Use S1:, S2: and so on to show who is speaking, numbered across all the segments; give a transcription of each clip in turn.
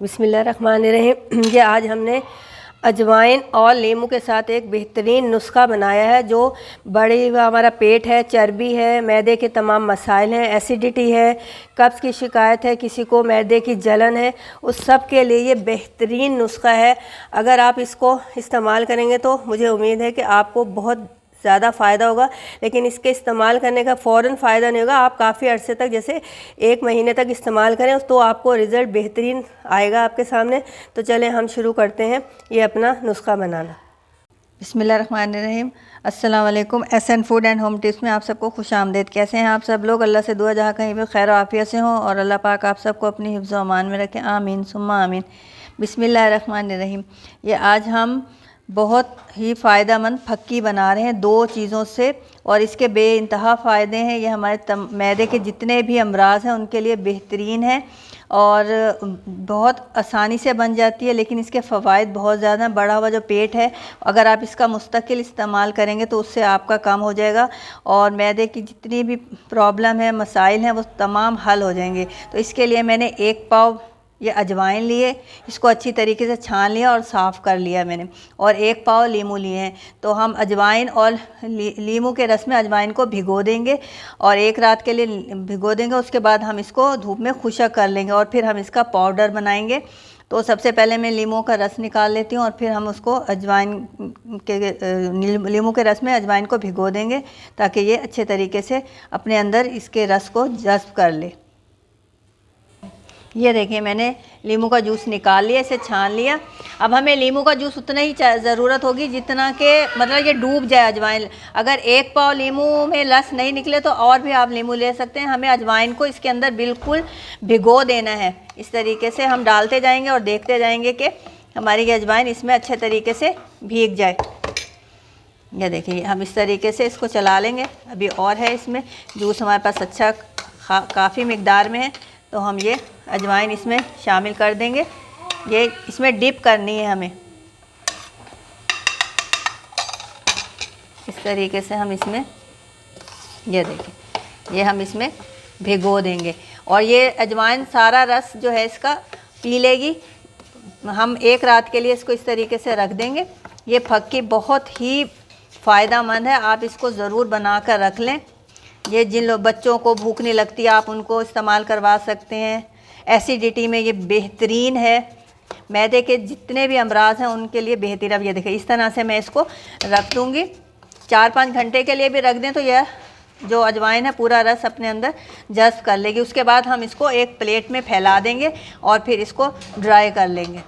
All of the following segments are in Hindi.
S1: बिस्मिल्लाहिर्रहमानिर्रहीम। ये आज हमने अजवाइन और नींबू के साथ एक बेहतरीन नुस्खा बनाया है। जो बड़ी हमारा पेट है, चर्बी है, मैदे के तमाम मसाइल हैं, एसिडिटी है, कब्ज़ की शिकायत है, किसी को मैदे की जलन है, उस सब के लिए ये बेहतरीन नुस्खा है। अगर आप इसको इस्तेमाल करेंगे तो मुझे उम्मीद है कि आपको बहुत ज़्यादा फ़ायदा होगा। लेकिन इसके इस्तेमाल करने का फ़ौरन फ़ायदा नहीं होगा। आप काफ़ी अरसे तक, जैसे 1 महीने तक इस्तेमाल करें तो आपको रिज़ल्ट बेहतरीन आएगा आपके सामने। तो चलें हम शुरू करते हैं ये अपना नुस्खा बनाना।
S2: बिस्मिल्लाहिर्रहमानिर्रहीम। अस्सलाम वालेकुम। SN food and home tips में आप सबको खुश आमदेद। कैसे हैं आप सब लोग? अल्लाह से दुआ जहाँ कहीं भी खैर आफियत से हो और अल्लाह पाक आप सबको अपनी हिफ्ज़ व अमान में रखें। आमीन सुम्मा आमीन। बिस्मिल्लाहिर्रहमानिर्रहीम। ये आज हम बहुत ही फ़ायदेमंद फक्की बना रहे हैं 2 चीज़ों से, और इसके बेइंतहा फ़ायदे हैं। ये हमारे मैदे के जितने भी अमराज हैं उनके लिए बेहतरीन है और बहुत आसानी से बन जाती है। लेकिन इसके फ़वाइद बहुत ज़्यादा हैं। बढ़ा हुआ जो पेट है, अगर आप इसका मुस्तकिल इस्तेमाल करेंगे तो उससे आपका कम हो जाएगा और मैदे की जितनी भी प्रॉब्लम है, मसाइल हैं, वो तमाम हल हो जाएंगे। तो इसके लिए मैंने 1 पाव ये अजवाइन लिए, इसको अच्छी तरीके से छान लिया और साफ़ कर लिया मैंने, और 1 पाव लीमू लिए हैं। तो हम अजवाइन और लीमू के रस में अजवाइन को भिगो देंगे और 1 रात के लिए भिगो देंगे। उसके बाद हम इसको धूप में खुशक कर लेंगे और फिर हम इसका पाउडर बनाएंगे। तो सबसे पहले मैं लीमू का रस निकाल लेती हूँ और फिर हम उसको अजवाइन के लीमू के रस में अजवाइन को भिगो देंगे ताकि ये अच्छे तरीके से अपने अंदर इसके रस को जज़्ब कर ले। ये देखिए मैंने लीमू का जूस निकाल लिया, इसे छान लिया। अब हमें लीमू का जूस उतना ही ज़रूरत होगी जितना कि मतलब ये डूब जाए अजवाइन। अगर 1 पाव लीमू में रस नहीं निकले तो और भी आप लीमू ले सकते हैं। हमें अजवाइन को इसके अंदर बिल्कुल भिगो देना है। इस तरीके से हम डालते जाएंगे और देखते जाएंगे कि हमारी ये अजवाइन इसमें अच्छे तरीके से भीग जाए। ये देखिए हम इस तरीके से इसको चला लेंगे। अभी और है इसमें जूस हमारे पास अच्छा काफ़ी मिकदार में है, तो हम ये अजवाइन इसमें शामिल कर देंगे। ये इसमें डिप करनी है हमें। इस तरीके से हम इसमें, ये देखिए ये हम इसमें भिगो देंगे और ये अजवाइन सारा रस जो है इसका पी लेगी। हम 1 रात के लिए इसको इस तरीके से रख देंगे। ये फक्की बहुत ही फ़ायदेमंद है, आप इसको ज़रूर बना कर रख लें। ये जिन लोग बच्चों को भूख नहीं लगती आप उनको इस्तेमाल करवा सकते हैं। एसिडिटी में ये बेहतरीन है। मैदे के जितने भी अमराज हैं उनके लिए बेहतरीन। अब ये देखिए इस तरह से मैं इसको रख दूँगी। 4-5 घंटे के लिए भी रख दें तो यह जो अजवाइन है पूरा रस अपने अंदर जज़्ब कर लेगी। उसके बाद हम इसको एक प्लेट में फैला देंगे और फिर इसको ड्राई कर लेंगे।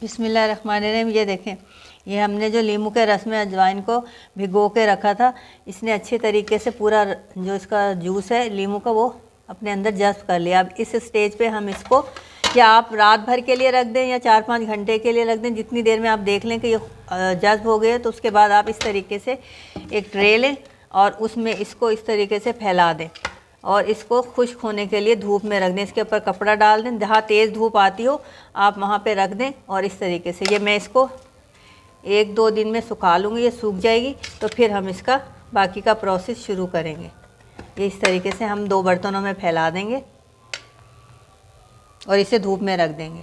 S2: बिस्मिल्लाहिर्रहमानिर्रहीम। ये देखें ये हमने जो लीमू के रस में अजवाइन को भिगो के रखा था, इसने अच्छे तरीके से पूरा जो इसका जूस है लीमू का वो अपने अंदर जज़्ब कर लिया। अब इस स्टेज पे हम इसको, या आप रात भर के लिए रख दें या 4-5 घंटे के लिए रख दें, जितनी देर में आप देख लें कि ये जज़्ब हो गए तो उसके बाद आप इस तरीके से एक ट्रे लें और उसमें इसको इस तरीके से फैला दें और इसको खुश्क होने के लिए धूप में रख दें। इसके ऊपर कपड़ा डाल दें, जहाँ तेज़ धूप आती हो आप वहाँ पे रख दें। और इस तरीके से ये मैं इसको 1-2 दिन में सुखा लूँगी। ये सूख जाएगी तो फिर हम इसका बाकी का प्रोसेस शुरू करेंगे। ये इस तरीके से हम 2 बर्तनों में फैला देंगे और इसे धूप में रख देंगे।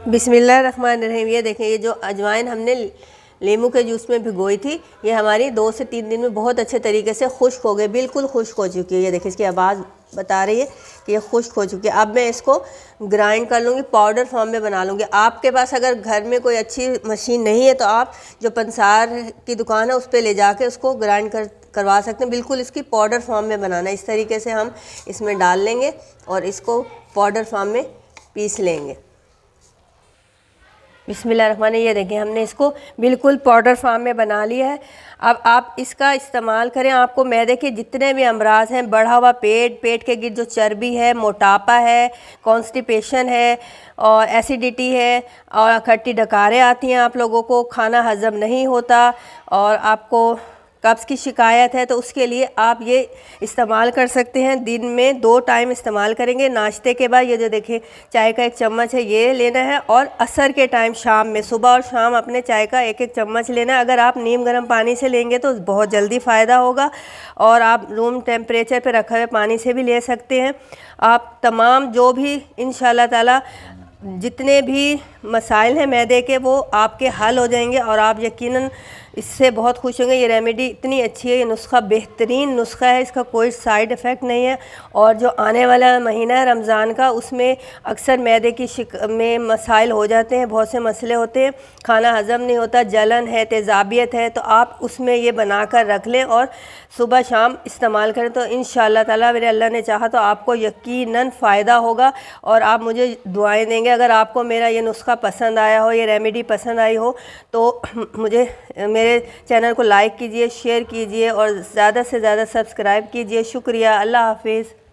S1: बिस्मिल्लाहिर्रहमानिर्रहीम। ये देखें ये जो अजवाइन हमने लीमू के जूस में भिगोई थी, ये हमारी 2 से 3 दिन में बहुत अच्छे तरीके से खुश्क हो गई, बिल्कुल खुश्क हो चुकी है। ये देखिए इसकी आवाज़ बता रही है कि ये खुश्क हो चुकी है। अब मैं इसको ग्राइंड कर लूँगी, पाउडर फॉर्म में बना लूँगी। आपके पास अगर घर में कोई अच्छी मशीन नहीं है तो आप जो पंसार की दुकान है उस पर ले जाके उसको ग्राइंड करवा सकते हैं। बिल्कुल इसकी पाउडर फॉर्म में बनाना। इस तरीके से हम इसमें डाल लेंगे और इसको पाउडर फॉर्म में पीस लेंगे। बिस्मिल्लाहिर्रहमानिर्रहीम। ये देखिए हमने इसको बिल्कुल पाउडर फॉर्म में बना लिया है। अब आप इसका इस्तेमाल करें। आपको मैदे के जितने भी अमराज हैं, बढ़ा हुआ पेट, पेट के गिर्द जो चर्बी है, मोटापा है, कॉन्स्टिपेशन है और एसिडिटी है और खट्टी डकारें आती हैं, आप लोगों को खाना हज़म नहीं होता और आपको कब्ज़ की शिकायत है तो उसके लिए आप ये इस्तेमाल कर सकते हैं। दिन में 2 टाइम इस्तेमाल करेंगे। नाश्ते के बाद ये जो देखें चाय का 1 चम्मच है ये लेना है, और असर के टाइम शाम में, सुबह और शाम अपने चाय का 1-1 चम्मच लेना है। अगर आप नीम गर्म पानी से लेंगे तो बहुत जल्दी फ़ायदा होगा, और आप रूम टेम्परेचर पे रखे हुए पानी से भी ले सकते हैं। आप तमाम जो भी इंशाल्लाह ताला जितने भी मसाइल हैं मैदे के वो आपके हल हो जाएंगे, और आप यकीनन इससे बहुत खुश होंगे। ये रेमेडी इतनी अच्छी है, ये नुस्खा बेहतरीन नुस्खा है, इसका कोई साइड इफ़ेक्ट नहीं है। और जो आने वाला महीना है रमज़ान का, उसमें अक्सर मैदे की में मसाइल हो जाते हैं, बहुत से मसले होते हैं, खाना हज़म नहीं होता, जलन है, तेज़ाबियत है, तो आप उसमें ये बना कर रख लें और सुबह शाम इस्तेमाल करें तो इंशाअल्लाह ताला मेरे अल्लाह ने चाहा तो आपको यकीनन फ़ायदा होगा, और आप मुझे दुआएं देंगे। अगर आपको मेरा ये नुस्खा पसंद आया हो, ये रेमेडी पसंद आई हो, तो मुझे मेरे चैनल को लाइक कीजिए, शेयर कीजिए और ज़्यादा से ज़्यादा सब्सक्राइब कीजिए। शुक्रिया। अल्लाह हाफिज़।